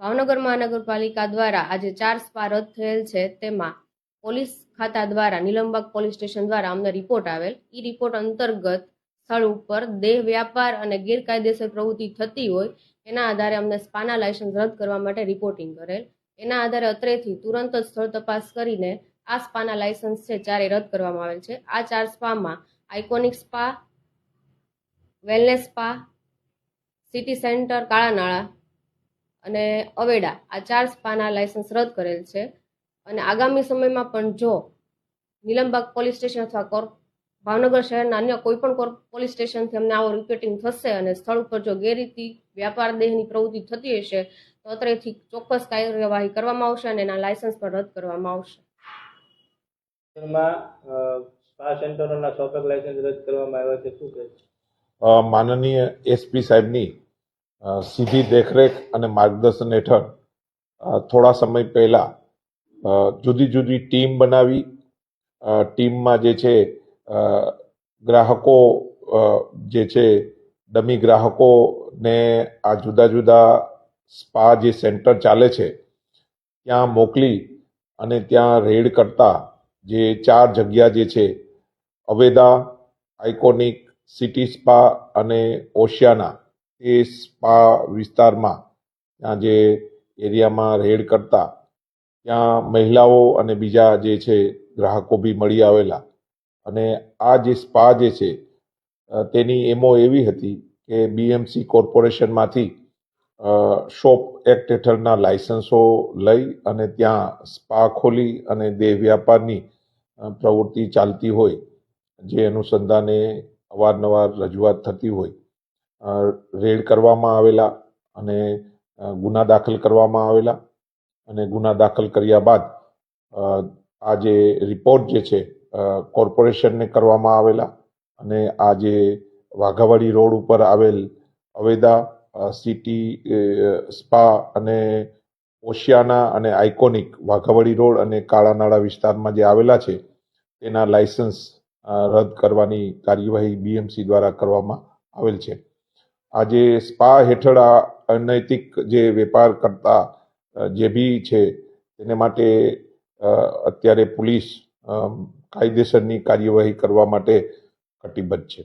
ભાવનગર મહાનગરપાલિકા દ્વારા આજે 4 સ્પા રદ થયેલ છે, તેમાં પોલીસ ખાતા દ્વારા નીલમબાગ પોલીસ સ્ટેશન દ્વારા અમને રિપોર્ટ આવેલ. એ રિપોર્ટ અંતર્ગત સ્થળ ઉપર દેહ વ્યાપાર અને ગેરકાયદેસર પ્રવૃત્તિ થતી હોય એના આધારે અમને સ્પાના લાયસન્સ રદ કરવા માટે રિપોર્ટિંગ કરેલ. એના આધારે અત્રેથી તુરંત જ સ્થળ તપાસ કરીને આ સ્પાના લાયસન્સ છે 4 રદ કરવામાં આવેલ છે. આ 4 સ્પામાં iconic spa, wellness spa, city centre Kalanala અને અવેડા આ 4 સ્પાના લાયસન્સ રદ કરેલ છે. અને આગામી સમયમાં પણ જો નીલમબાગ પોલીસ સ્ટેશન અથવા ભાવનગર શહેરના અન્ય કોઈ પણ પોલીસ સ્ટેશનથી અમને આવો રિપોર્ટિંગ થશે અને સ્થળ ઉપર જો ગેરરીતિ વ્યાપાર દેહની પ્રવૃત્તિ થતી હશે તો અત્રેથી ચોક્કસ કાર્યવાહી કરવામાં આવશે અને એના લાયસન્સ પણ રદ કરવામાં આવશે. સ્પા સેન્ટરોના સ્ટોક લાયસન્સ રદ કરવામાં આવ્યા છે, શું કહે છે? માનનીય એસપી સાહેબની સીધી દેખરેખ અને માર્ગદર્શન હેઠળ થોડા સમય પહેલા જુદી જુદી ટીમ બનાવી ટીમમાં જે છે ગ્રાહકો જે છે ડમી ગ્રાહકોને આ જુદા જુદા સ્પા જે સેન્ટર ચાલે છે ત્યાં મોકલી અને ત્યાં રેડ કરતા જે 4 જગ્યા જે છે અવેદા, આઇકોનિક, સિટી સ્પા અને ઓશિયાના એ સ્પા વિસ્તારમાં ત્યાં જે એરિયામાં રેડ કરતા ત્યાં મહિલાઓ અને બીજા જે છે ગ્રાહકો બી મળી આવેલા. અને આ જે સ્પા જે છે તેની એમો એવી હતી કે બીએમસી કોર્પોરેશનમાંથી શોપ એક્ટ હેઠળના લાયસન્સો લઈ અને ત્યાં સ્પા ખોલી અને દેહ વ્યાપારની પ્રવૃત્તિ ચાલતી હોય જે અનુસંધાને અવારનવાર રજૂઆત થતી હોય રેડ કરવામાં આવેલા અને ગુના દાખલ કરવામાં આવેલા. અને ગુના દાખલ કર્યા બાદ આ જે રિપોર્ટ જે છે કોર્પોરેશનને કરવામાં આવેલા અને આ જે વાઘાવાડી રોડ ઉપર આવેલ અવેદા, સિટી સ્પા અને ઓશિયાના અને આઇકોનિક વાઘાવાડી રોડ અને કાળાનાળા વિસ્તારમાં જે આવેલા છે તેના લાયસન્સ રદ કરવાની કાર્યવાહી બીએમસી દ્વારા કરવામાં આવેલ છે. આજે સ્પા હેઠળ આ અનૈતિક જે વેપાર કરતા જે બી છે તેને માટે અત્યારે પોલીસ કાયદેસરની કાર્યવાહી કરવા માટે કટિબદ્ધ છે.